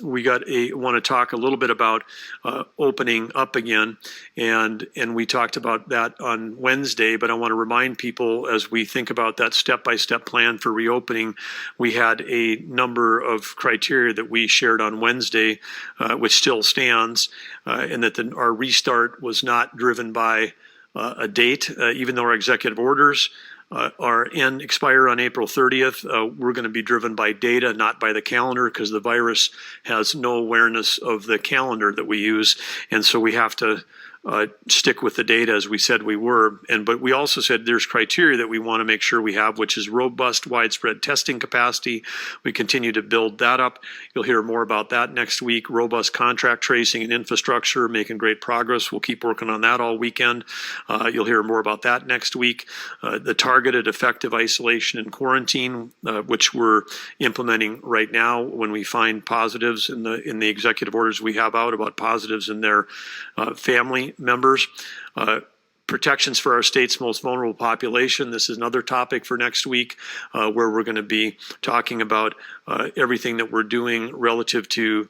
we want to talk a little bit about opening up again, and we talked about that on Wednesday. But I want to remind people, as we think about that step-by-step plan for reopening, we had a number of criteria that we shared on Wednesday, which still stands, and that our restart was not driven by a date, even though our executive orders expire on April 30th. We're going to be driven by data, not by the calendar, because the virus has no awareness of the calendar that we use, and so we have to stick with the data as we said we were. But we also said there's criteria that we want to make sure we have, which is robust, widespread testing capacity. We continue to build that up. You'll hear more about that next week. Robust contract tracing and infrastructure, making great progress. We'll keep working on that all weekend. You'll hear more about that next week. The targeted effective isolation and quarantine, which we're implementing right now when we find positives in the executive orders we have out about positives in their family members. Protections for our state's most vulnerable population. This is another topic for next week, where we're going to be talking about everything that we're doing relative to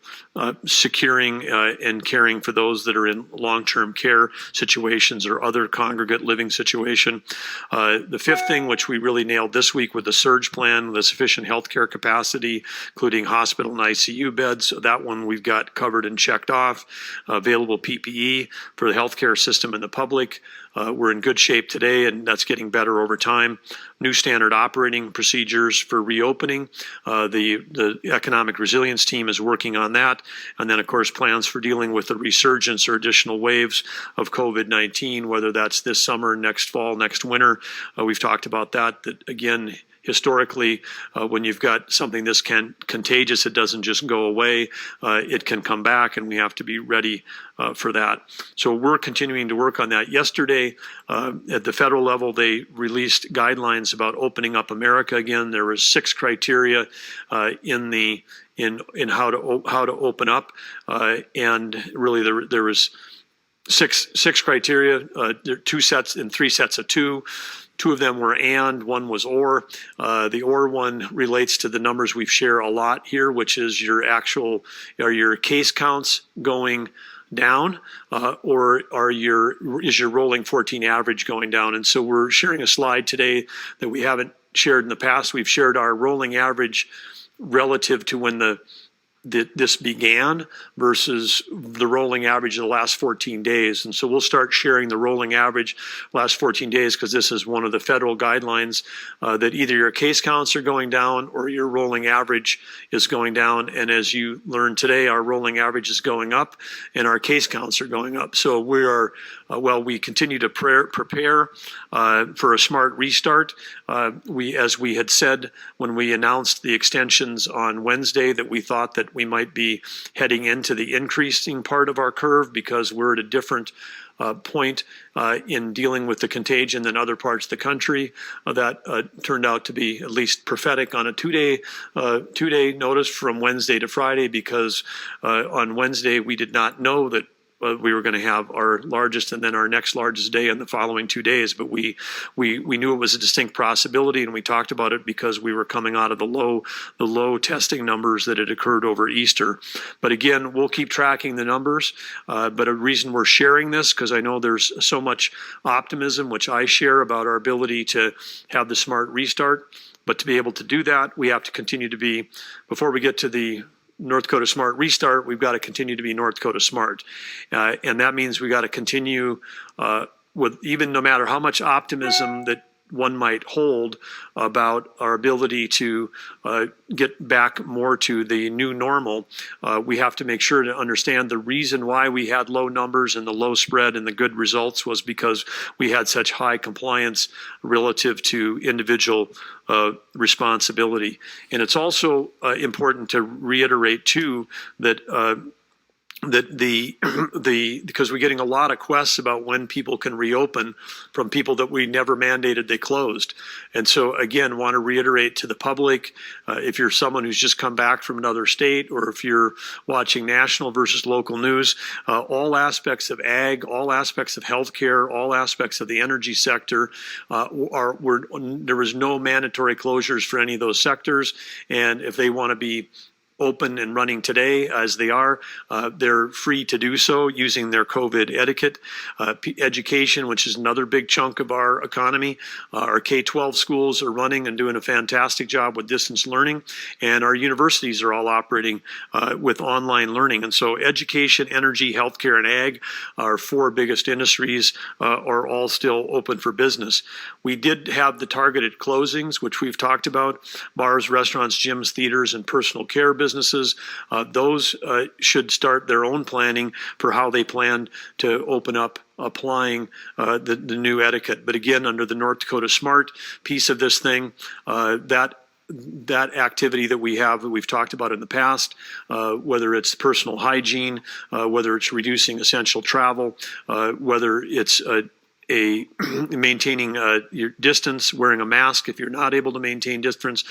securing and caring for those that are in long-term care situations or other congregate living situation. The fifth thing, which we really nailed this week with the surge plan, the sufficient healthcare capacity, including hospital and ICU beds. That one we've got covered and checked off. Available PPE for the healthcare system and the public. We're in good shape today, and that's getting better over time. New standard operating procedures for reopening. The economic resilience team is working on that. And then, of course, plans for dealing with the resurgence or additional waves of COVID-19, whether that's this summer, next fall, next winter. We've talked about that again, historically, when you've got something this contagious, it doesn't just go away. It can come back, and we have to be ready for that. So we're continuing to work on that. Yesterday, at the federal level, they released guidelines about opening up America again. There was 6 criteria in how to open up, and really there was six criteria. There are 2 sets and 3 sets of 2. 2 of them were and, 1 was or. The or one relates to the numbers we share a lot here, which is your case counts going down, or is your rolling 14 average going down? And so we're sharing a slide today that we haven't shared in the past. We've shared our rolling average relative to when this began versus the rolling average of the last 14 days. And so we'll start sharing the rolling average last 14 days, because this is one of the federal guidelines that either your case counts are going down or your rolling average is going down. And as you learned today, our rolling average is going up and our case counts are going up. So we are, we continue to prepare for a smart restart. As we had said when we announced the extensions on Wednesday, that we thought that we might be heading into the increasing part of our curve, because we're at a different point in dealing with the contagion than other parts of the country. That turned out to be at least prophetic on a two-day notice from Wednesday to Friday, because on Wednesday we did not know that we were going to have our largest and then our next largest day in the following 2 days, but we knew it was a distinct possibility, and we talked about it because we were coming out of the low testing numbers that had occurred over Easter. But again, we'll keep tracking the numbers. But a reason we're sharing this, because I know there's so much optimism, which I share, about our ability to have the smart restart. But to be able to do that, we have to continue to be, before we get to the North Dakota Smart Restart, we've got to continue to be North Dakota Smart. And that means we got to continue with, even no matter how much optimism that one might hold about our ability to get back more to the new normal, we have to make sure to understand the reason why we had low numbers and the low spread and the good results was because we had such high compliance relative to individual responsibility. And it's also important to reiterate too that because we're getting a lot of questions about when people can reopen from people that we never mandated they closed. And so again, want to reiterate to the public, if you're someone who's just come back from another state, or if you're watching national versus local news, all aspects of ag, all aspects of healthcare, all aspects of the energy sector, there was no mandatory closures for any of those sectors. And if they want to be open and running today as they are. They're free to do so using their COVID etiquette. Education, which is another big chunk of our economy. Our K-12 schools are running and doing a fantastic job with distance learning, and our universities are all operating with online learning. And so education, energy, healthcare, and ag, our four biggest industries, are all still open for business. We did have the targeted closings, which we've talked about: bars, restaurants, gyms, theaters, and personal care businesses. Those should start their own planning for how they plan to open up, applying the new etiquette. But again, under the North Dakota SMART piece of this thing, that activity that we've talked about in the past, whether it's personal hygiene, whether it's reducing essential travel, whether it's maintaining your distance, wearing a mask if you're not able to maintain distance.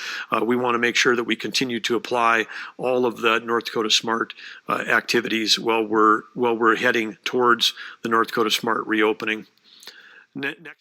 We want to make sure that we continue to apply all of the North Dakota SMART activities while we're heading towards the North Dakota SMART reopening. Next.